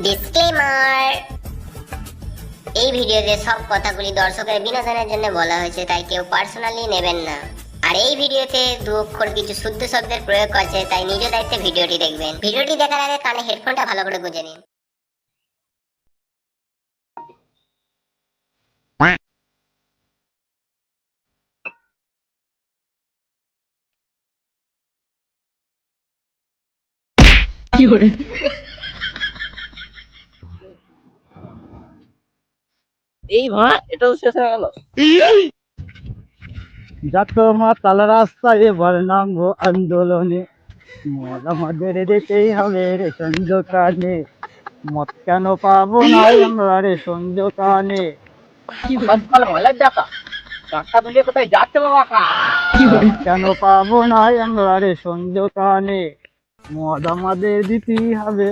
Disclaimer, এই ভিডিওতে সব কথাগুলি দর্শকের বিনোদনের জন্য বলা হয়েছে, তাই কেউ পার্সোনালি নেবেন না। আর এই ভিডিওতে দু অক্ষর কিছু শুদ্ধ শব্দের প্রয়োগ আছে, তাই নিজ দায়িত্বে ভিডিওটি দেখবেন। ভিডিওটি দেখার আগে কানে হেডফোনটা ভালো করে গুঁজে নিন। এই মা, এটা তো শেষ হয়ে গেল। যাতো মাতাল রাস্তায় এবার নামবো আন্দোলনে, মদ আমাদের দিতেই হবে রেশন দোকানে, মদ কেন পাবো না আমরা রেশন দোকানে। সকাল বেলার ডাকা টাকা তুলে কোথায় যাচ্ছে বাবা? মদ কেন পাবো না আমরা রেশন দোকানে, মদ আমাদের দিতেই হবে।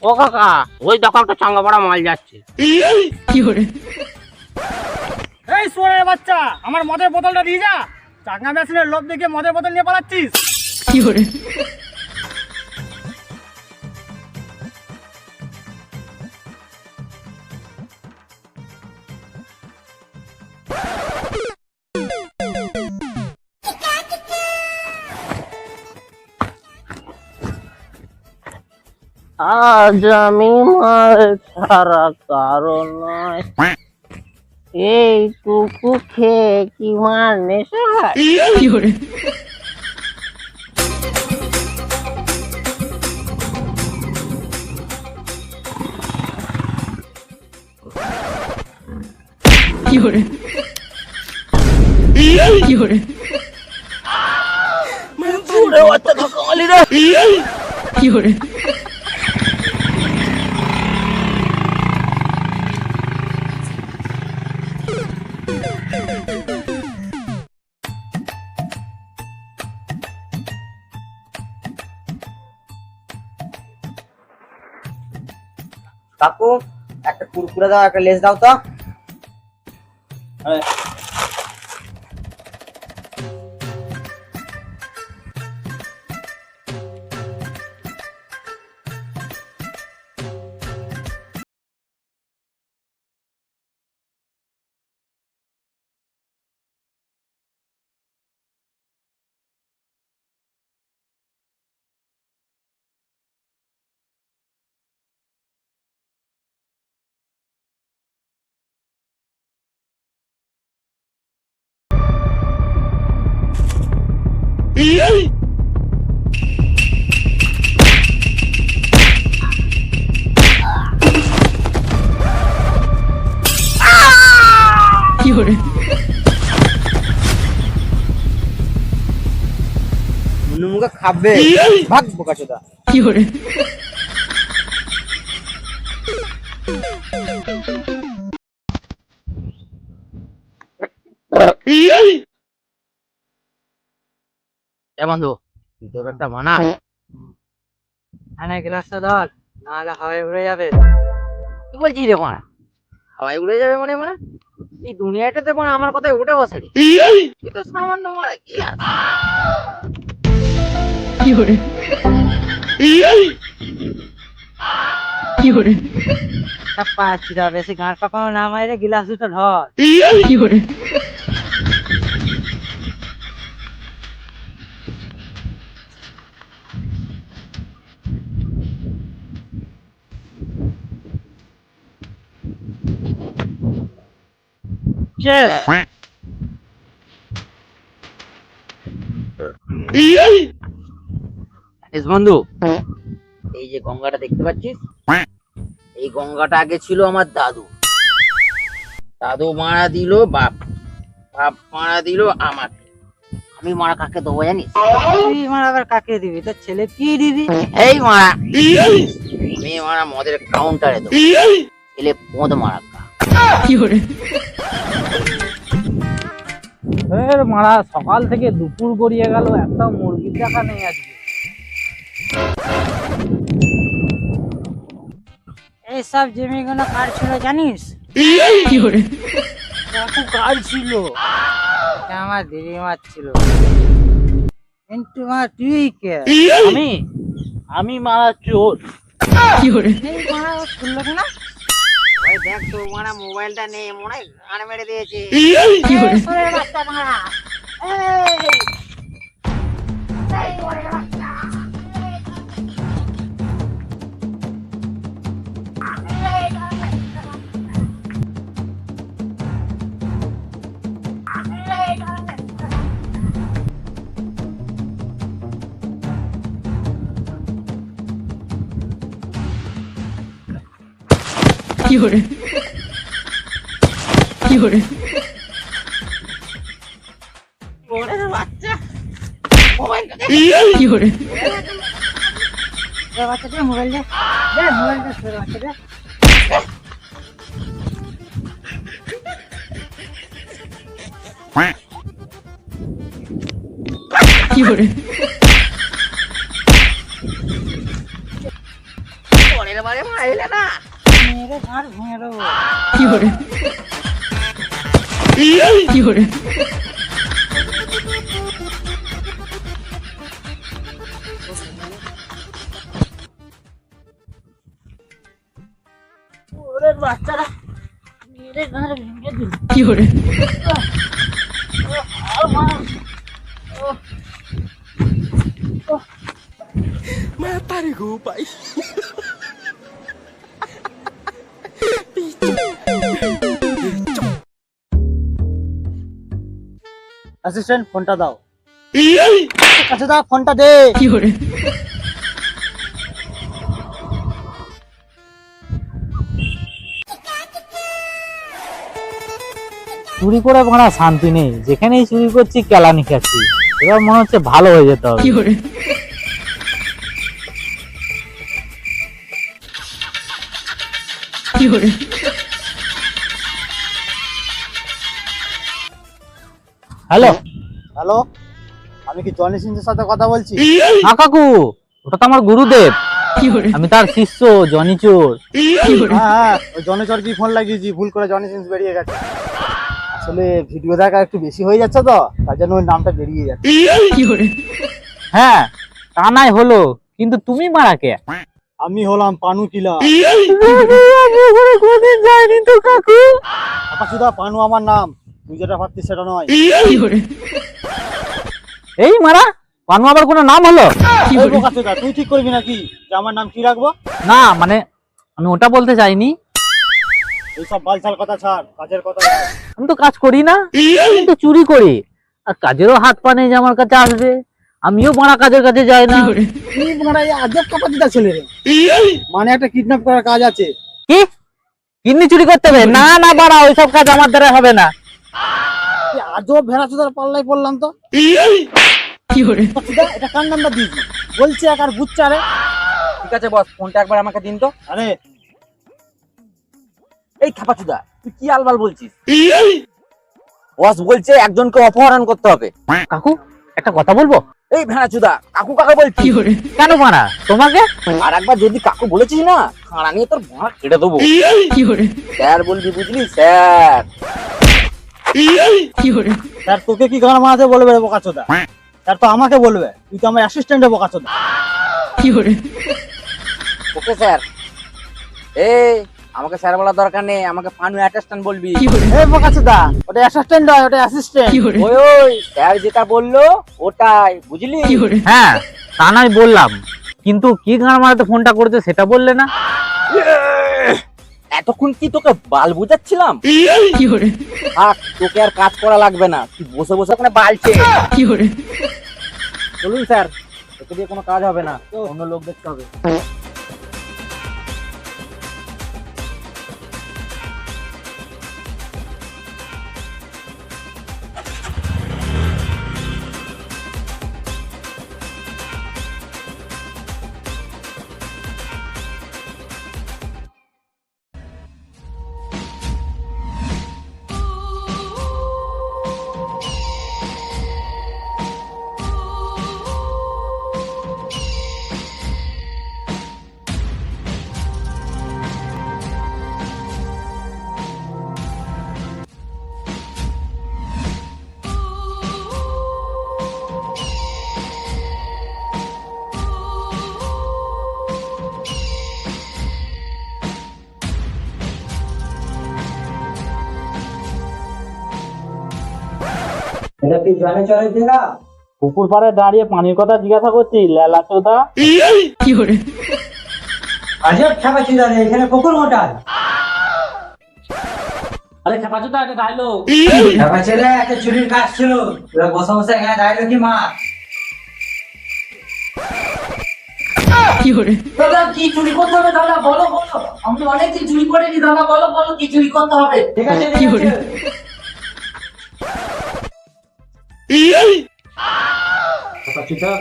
ও কাকা, ওই দেখো একটা চাঙ্গা পড়া মাল যাচ্ছে। এই সোরের বাচ্চা, আমার মদের বোতলটা দিয়ে যা। চাঙ্গা মেশিনের লোভ দেখে মদের বোতল নিয়ে পালাচ্ছিস। আজ আমি মার ছাড়া কারণ নয়, এইটুকু খেয়ে কি মার নেশা হয়? কাকু, একটা কুরকুরে দাও, একটা লেস দাও তো। মুখে খাবে, ভাগ বোকাচোদা। এ বন্ধু, তোর একটা মানা গ্লাসটা ধর, নাহলে হাওয়ায় উড়ে যাবে। কি বলছিস রে মানা? হাওয়ায় উড়ে যাবে মানে? মানে এই দুনিয়াটাতে মানে আমার কথায় উঠে বসে রে। তুই তো সামান্য মারা কি পাচ্ছি না, বেশি গাঁট পাকানো না মাইরে গিলাস দুটো ধর। বন্ধু, এই যে গঙ্গাটা দেখতে পাচ্ছিস, এই গঙ্গাটা আগে ছিল আমার দাদু। দাদু মারা দিল বাপ, বাপ মারা দিল আমাকে। আমি মারা কাকে দেবো জানিস? তুই মারা আবার কাকে দিবি? তোর ছেলে কি দিবি? এই মারা, আমি মারা মদের কাউন্টারে দেবো, ছেলে পদ মারা কা। মারা সকাল থেকে দুপুর গড়িয়ে গেল, একটা মুরগির দেখা নেই আজকে। এইসব জমিগুলো কার ছিল জানিস? কার ছিল? আমার দিদিমার ছিল। কিন্তু মা তুই কে? আমি মারা চোর। ওই দেখ তো মারা মোবাইলটা নেই মনে হয় গান মেরে দিয়েছে। ওরে বাচ্চা মোবাইলটা দে। বাচ্চা দে মোবাইল দে, দে মোবাইল দে, বাচ্চা দে। পরের বারে মাইলে না। মেরে ঘাড় ভেঙে দেবো। ওরে বাচ্চারা মেরে ঘাড় ভেঙে দিল। অ্যাসিস্ট্যান্ট ফোনটা দাও। কাছে দাও ফোনটা দে। চুরি করে মারা শান্তি নেই, যেখানেই চুরি করছি কেলানি খাচ্ছি। এবার মনে হচ্ছে ভালো হয়ে যেতে হবে। হ্যালো, হ্যালো, আমি কি জনি সিংহের সাথে কথা বলছি? না কাকু, ওটা তো আমার গুরুদেব। আমি তার শিষ্য জনি চোর। হ্যাঁ হ্যাঁ, ওই জনি চর কি ফোন লাগিয়েছি, ভুল করে জনি সিংহ বেরিয়ে গেছে। আসলে ভিডিও দেখা একটু বেশি হয়ে যাচ্ছে তো, তার জন্য ওই নামটা বেরিয়ে যাচ্ছে। হ্যাঁ, তা নাই হলো, কিন্তু তুমি মারা কে? আমি হলাম পানু কিলা। কোনদিন যাইনি তো কাকু। শুধু পানু আমার নাম, তুই যেটা ভাবছিস সেটা নয়। এই মারা, পানু আবার কোনো নাম হলো? ওই বোকাচোদা, তুই ঠিক করবি নাকি যে আমার নাম কি রাখবো? না মানে আমি ওটা বলতে চাইনি। এইসব বালছাল কথা ছাড়, কাজের কথা বল। আমি তো কাজ করি না, আমি তো চুরি করি। আর কাজেরও হাত পা নেই যে আমার কাছে আসবে। আমিও মারা কাজের কাছে যাই না। তুই মানে আজব কাপাতিটা ছেলে রে। মানে একটা কিডন্যাপ করার কাজ আছে। কি কিডনি চুরি করতে হবে? না না বাড়া, ওইসব কাজ আমার দ্বারা হবে না। আজব ভেড়াচোদার পাল্লাই পড়লাম তো। এটা কার নাম্বার দিয়েছি বলছি, এক আর বুঝছে। আরে ঠিক আছে বস, ফোনটা একবার আমাকে দিন তো। আরে এই খাপাচুদা, তুই কি আলবাল বলছিস? বস বলছে একজনকে অপহরণ করতে হবে। কাকু একটা কথা বলবো? এই ভেড়াচুদা, কাকু কাকা বলছি। কেন মারা তোমাকে? আর একবার যদি কাকু বলেছিস না, খাড়া নিয়ে তোর ভাড়া কেটে দেবো। স্যার বলবি, বুঝলি স্যার? স্যার তোকে কি গান মারাতে বলবে রে বোকাচোদা? স্যার তো আমাকে বলবে, তুই তো আমার অ্যাসিস্ট্যান্ট বোকাচোদা। Okay sir. এই আমাকে স্যার বলার দরকার নেই, আমাকে পানু অ্যাসিস্ট্যান্ট বলবি। এই বোকাচোদা, ওটা অ্যাসিস্ট্যান্ট নয়, ওটা অ্যাসিস্ট্যান্ট। ওই ওই স্যার যেটা বললো ওটাই, বুঝলি? হ্যাঁ তা নাই বললাম, কিন্তু কি গান মারাতে ফোনটা করেছে সেটা বললে না। এতক্ষণ কি তোকে বাল বুঝাচ্ছিলাম? থাক, তোকে আর কাজ করা লাগবে না, তুই বসে বসে ওখানে বালছে। চলুন স্যার, তোকে দিয়ে কোনো কাজ হবে না, অন্য লোক দেখতে হবে। এটা কি জলে চলে দিলা? পুকুর পাড়ে দাঁড়িয়ে পানির কথা জিজ্ঞাসা করছি, লেলা চোদা। আজব খাবা ছিল রে, এখানে পুকুর মোটাল। আরে খাপা চোদা এটা গাইলো। খাবা ছেলে একটা চুরির কাজ ছিল, তোরা বসে বসে এখানে দাঁড়িয়ে কি মা? দাদা কি চুরি করতে হবে দাদা, বলো বলো। আমি অনেকদিন চুরি করিনি দাদা, বলো বলো কি চুরি করতে হবে। ঠিক আছে ঠিক আছে।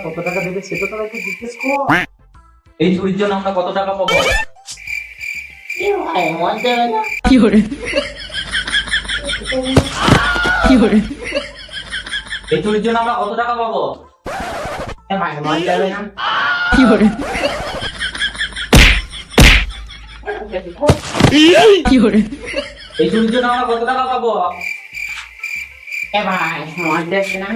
কত টাকা দেবে সেটা তো একটু জিজ্ঞেস কর। এই চুরির জন্য আমরা কত টাকা পাবো? মন দেবে না। এই চুরির জন্য আমরা কত টাকা পাবো? মন দেবে না। এই চুরির জন্য আমরা কত টাকা পাবো? ভাই মন দেবে না।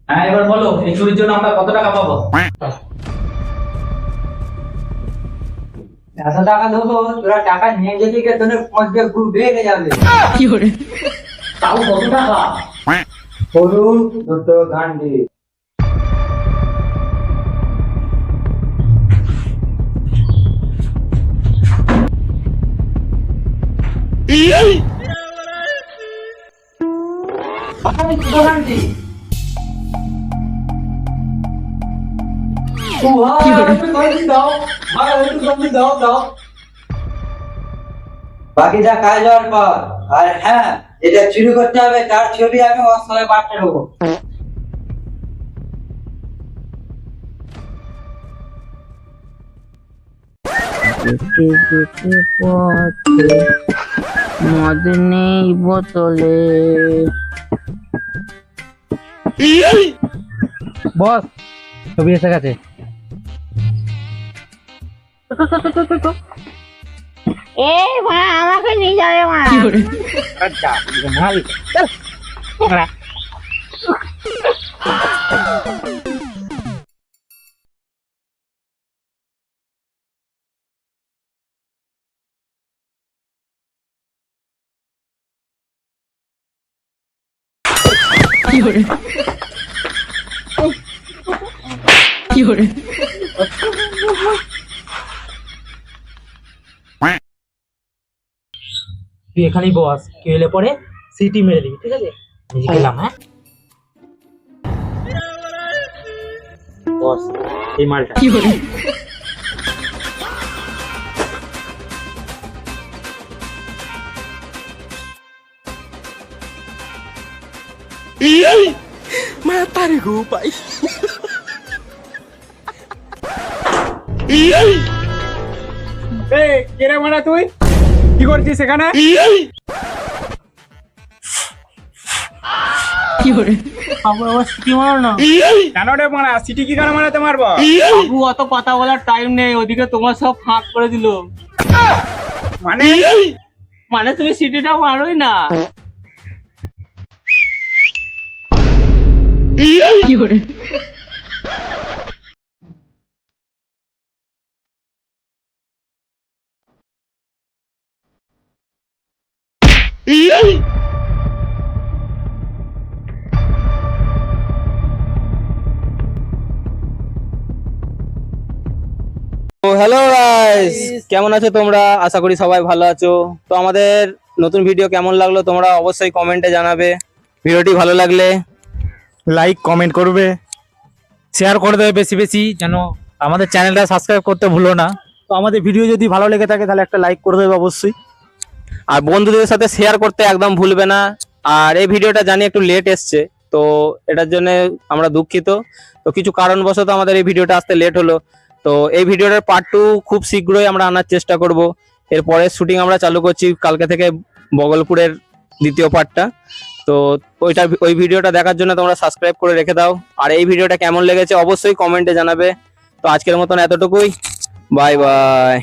হ্যাঁ এবার বলো, এই চুরির জন্য আমরা কত টাকা পাবো? এত টাকা দেবো, তোরা টাকা নিয়ে যেতে গিয়ে তোদের পঞ্চে খুব বেড়ে যাবে। তাও কত টাকা? সরু দুটো গান্ডি। বাকিটা কাজ হওয়ার পর। আর হ্যাঁ, এটা চুরি করতে হবে তার ছবি আমি ওর সঙ্গে পাঠিয়ে দেবো। মদ নেই বোতলে। বস ছবি এসে গেছে। এই মা আমাকে নিয়ে যাবে মা। আচ্ছা মালিক চল। তুই এখানেই বস, কি হলে পরে সিটি মেরে দিবি, ঠিক আছে? নিজে গেলাম। হ্যাঁ বস, এই মালটা কেরে মারা তুই কি করছিস এখানে? সিটি মারো না। কেন রে মারা, সিটি কি কেন মারাতে মারবো? বাবু অত কথা বলার টাইম নেই, ওদিকে তোমার সব ফাঁক করে দিল। মানে মানে তুমি সিটিটা মারোই না। হ্যালো গাইস, কেমন আছো তোমরা? আশা করি সবাই ভালো আছো। তো আমাদের নতুন ভিডিও কেমন লাগলো তোমরা অবশ্যই কমেন্টে জানাবে। ভিডিওটি ভালো লাগলে লাইক কমেন্ট করবে, শেয়ার করে দেবে বেশি বেশি, যেন আমাদের চ্যানেলটা সাবস্ক্রাইব করতে ভুলো না। তো আমাদের ভিডিও যদি ভালো লেগে থাকে তাহলে একটা লাইক করে দেবে অবশ্যই। আর বন্ধুদের সাথে শেয়ার করতে একদম ভুলবে না। আর এই ভিডিওটা জানি একটু লেট এসছে, তো এটার জন্য আমরা দুঃখিত। তো কিছু কারণবশত আমাদের এই ভিডিওটা আসতে লেট হলো। তো এই ভিডিওটার পার্ট 2 খুব শীঘ্রই আমরা আনার চেষ্টা করব। এরপরে শুটিং আমরা চালু করছি কালকে থেকে বগলপুরের দ্বিতীয় পার্টটা। তো ওই ভিডিওটা দেখার জন্য তোমরা সাবস্ক্রাইব করে রেখে দাও। আর এই ভিডিওটা কেমন লেগেছে অবশ্যই কমেন্টে জানাবে। তো আজকের মতন এতটুকুই, বাই বাই।